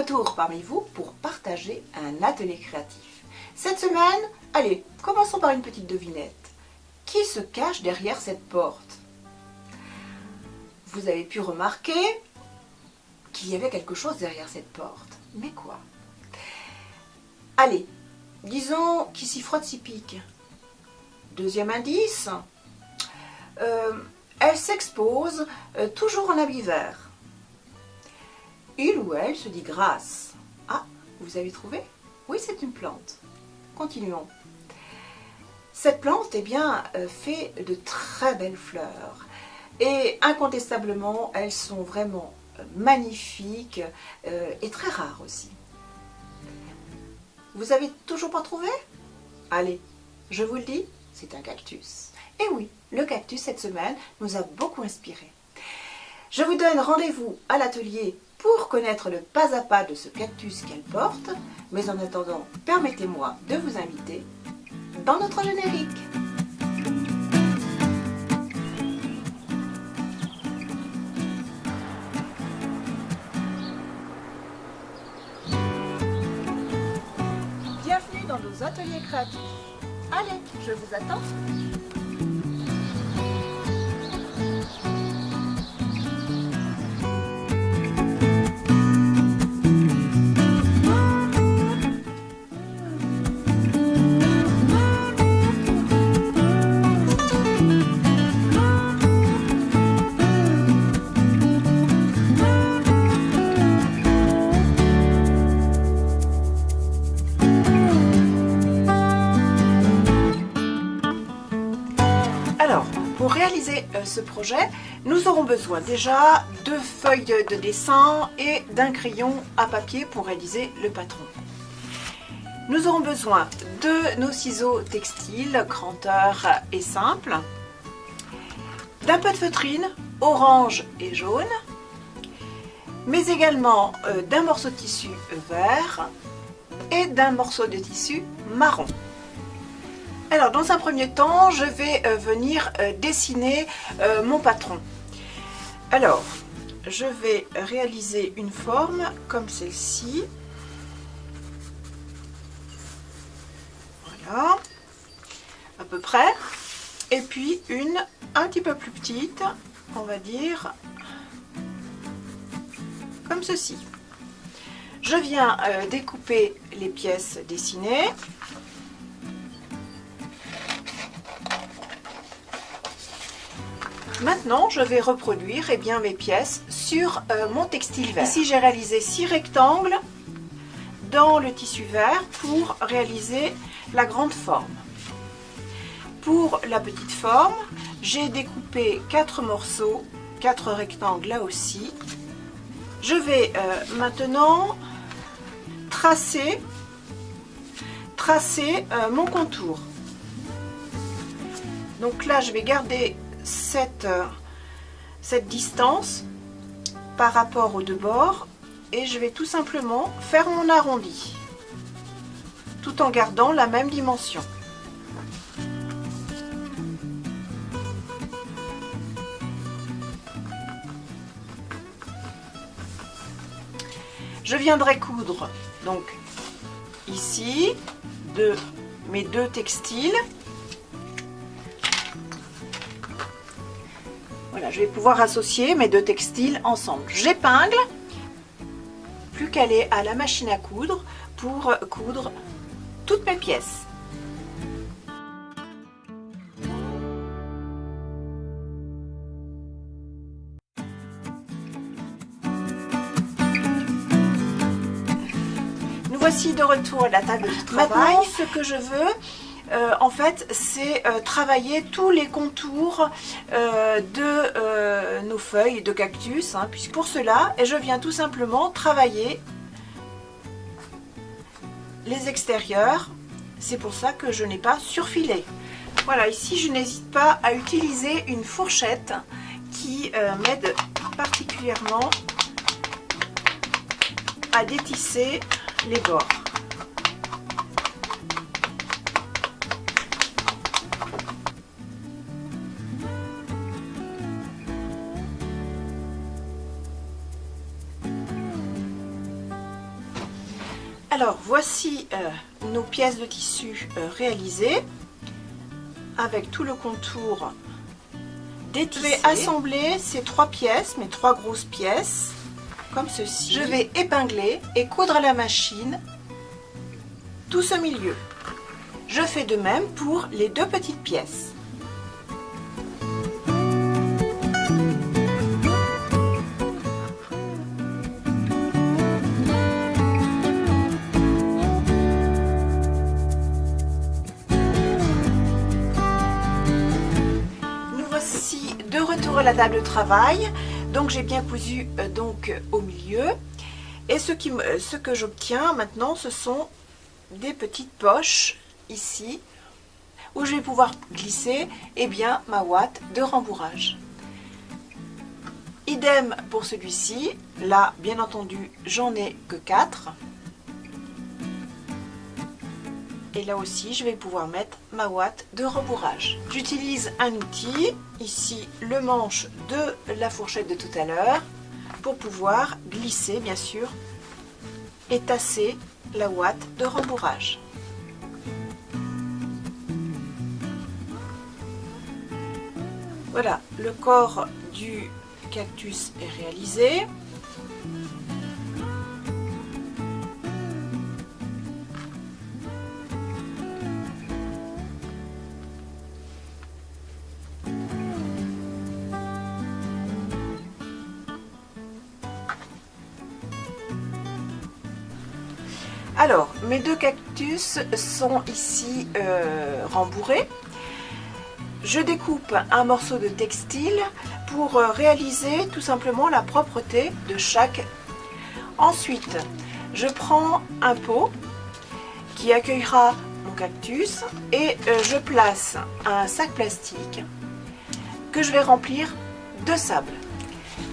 retour parmi vous pour partager un atelier créatif. Cette semaine, allez, commençons par une petite devinette. Qui se cache derrière cette porte? Vous avez pu remarquer qu'il y avait quelque chose derrière cette porte. Mais quoi? Allez, disons qui s'y frotte s'y pique. Deuxième indice, elle s'expose toujours en habit vert. Il ou elle se dit grâce. Ah, vous avez trouvé? Oui, c'est une plante. Continuons. Cette plante, eh bien, fait de très belles fleurs. Et incontestablement, elles sont vraiment magnifiques et très rares aussi. Vous avez toujours pas trouvé? Allez, je vous le dis, c'est un cactus. Et oui, le cactus cette semaine nous a beaucoup inspiré. Je vous donne rendez-vous à l'atelier pour connaître le pas à pas de ce cactus qu'elle porte. Mais en attendant, permettez-moi de vous inviter dans notre générique. Bienvenue dans nos ateliers créatifs. Allez, je vous attends. Alors, pour réaliser ce projet, nous aurons besoin déjà de feuilles de dessin et d'un crayon à papier pour réaliser le patron. Nous aurons besoin de nos ciseaux textiles, cranteurs et simples, d'un peu de feutrine orange et jaune, mais également d'un morceau de tissu vert et d'un morceau de tissu marron. Alors, dans un premier temps, je vais venir dessiner mon patron. Alors, je vais réaliser une forme comme celle-ci. Voilà, à peu près. Et puis une un petit peu plus petite, on va dire, comme ceci. Je viens découper les pièces dessinées. Maintenant, je vais reproduire mes pièces sur mon textile vert. Ici, j'ai réalisé 6 rectangles dans le tissu vert pour réaliser la grande forme. Pour la petite forme, j'ai découpé 4 morceaux, 4 rectangles là aussi. Je vais maintenant tracer mon contour. Donc là, je vais garder cette distance par rapport aux deux bords et je vais tout simplement faire mon arrondi tout en gardant la même dimension. Je viendrai coudre donc ici mes deux textiles. Voilà, je vais pouvoir associer mes deux textiles ensemble. J'épingle, plus qu'à aller à la machine à coudre pour coudre toutes mes pièces. Nous voici de retour à la table de travail. Maintenant, ce que je veux, en fait, c'est travailler tous les contours de nos feuilles de cactus, puisque pour cela, je viens tout simplement travailler les extérieurs. C'est pour ça que je n'ai pas surfilé. Voilà, ici, je n'hésite pas à utiliser une fourchette qui m'aide particulièrement à détisser les bords. Alors voici nos pièces de tissu réalisées avec tout le contour détissé. Je vais assembler ces 3 pièces, mes 3 grosses pièces, comme ceci. Je vais épingler et coudre à la machine tout ce milieu. Je fais de même pour les 2 petites pièces. De retour à la table de travail, donc j'ai bien cousu donc au milieu, et ce que j'obtiens maintenant, ce sont des petites poches ici où je vais pouvoir glisser ma ouate de rembourrage. Idem pour celui-ci, là bien entendu j'en ai que 4. Et là aussi, je vais pouvoir mettre ma ouate de rembourrage. J'utilise un outil, ici le manche de la fourchette de tout à l'heure, pour pouvoir glisser, bien sûr, et tasser la ouate de rembourrage. Voilà, le corps du cactus est réalisé. Alors, mes 2 cactus sont ici rembourrés. Je découpe un morceau de textile pour réaliser tout simplement la propreté de chaque. Ensuite, je prends un pot qui accueillera mon cactus et je place un sac plastique que je vais remplir de sable.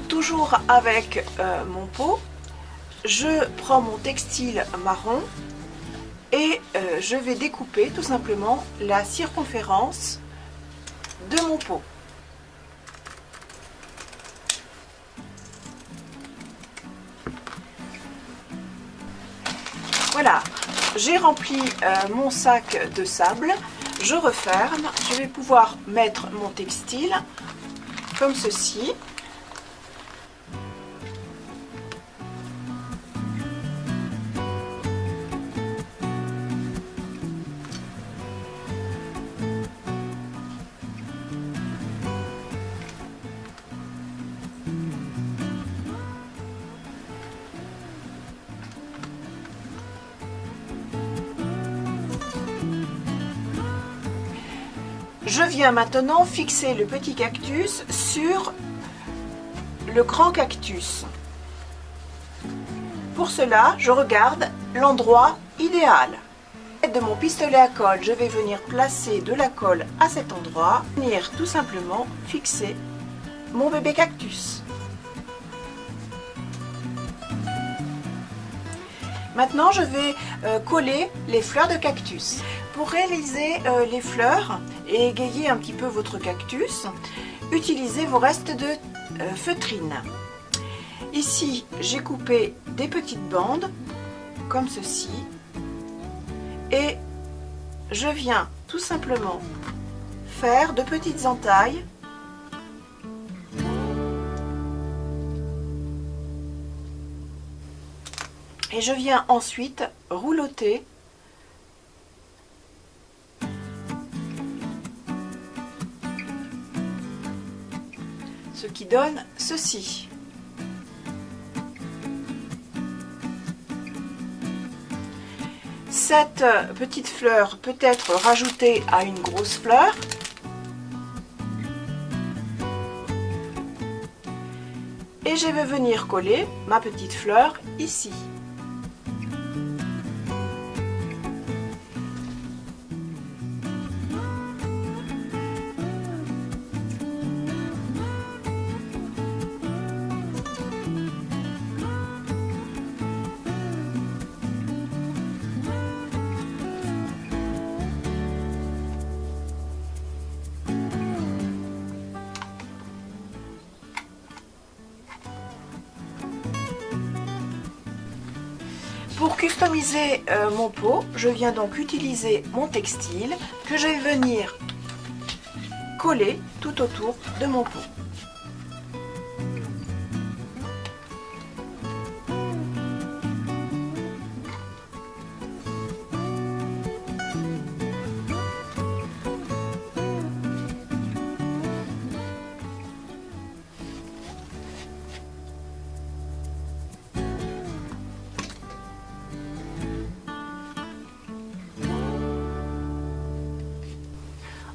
Toujours avec mon pot, je prends mon textile marron et je vais découper tout simplement la circonférence de mon pot. Voilà, j'ai rempli mon sac de sable, je referme, je vais pouvoir mettre mon textile comme ceci. Je viens maintenant fixer le petit cactus sur le grand cactus. Pour cela, je regarde l'endroit idéal. Avec de mon pistolet à colle, je vais venir placer de la colle à cet endroit, venir tout simplement fixer mon bébé cactus. Maintenant, je vais coller les fleurs de cactus. Pour réaliser les fleurs et égayer un petit peu votre cactus, utilisez vos restes de feutrine. Ici, j'ai coupé des petites bandes, comme ceci, et je viens tout simplement faire de petites entailles . Et je viens ensuite roulotter ce qui donne ceci. Cette petite fleur peut être rajoutée à une grosse fleur. Et je vais venir coller ma petite fleur ici. customiser mon pot, je viens donc utiliser mon textile que je vais venir coller tout autour de mon pot.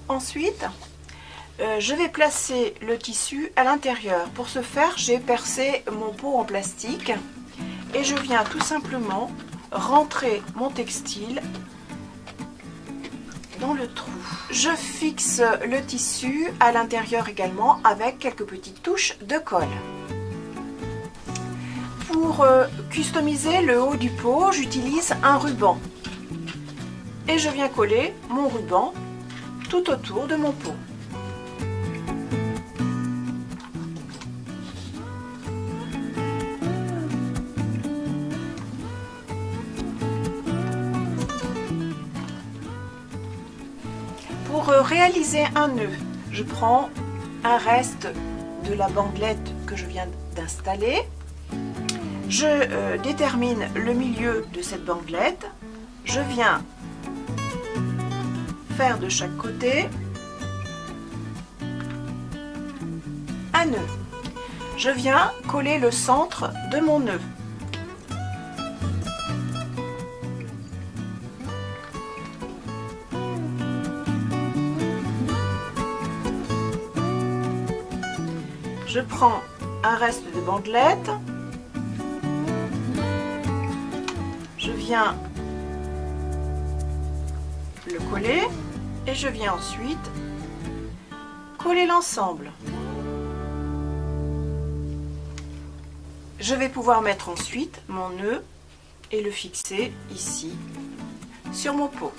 Ensuite, je vais placer le tissu à l'intérieur. Pour ce faire, j'ai percé mon pot en plastique et je viens tout simplement rentrer mon textile dans le trou. Je fixe le tissu à l'intérieur également avec quelques petites touches de colle. Pour customiser le haut du pot, j'utilise un ruban et je viens coller mon ruban tout autour de mon pot. Pour réaliser un nœud, je prends un reste de la bandelette que je viens d'installer. Je détermine le milieu de cette bandelette. Je viens faire de chaque côté un nœud. Je viens coller le centre de mon nœud. Je prends un reste de bandelette. Je viens le coller et je viens ensuite coller l'ensemble. Je vais pouvoir mettre ensuite mon nœud et le fixer ici sur mon pot.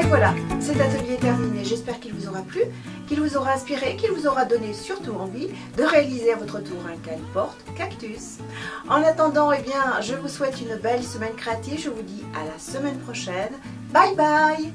Voilà, cet atelier est terminé. J'espère qu'il vous aura plu, qu'il vous aura inspiré, qu'il vous aura donné surtout envie de réaliser à votre tour un cale-porte cactus. En attendant, eh bien, je vous souhaite une belle semaine créative. Je vous dis à la semaine prochaine. Bye bye!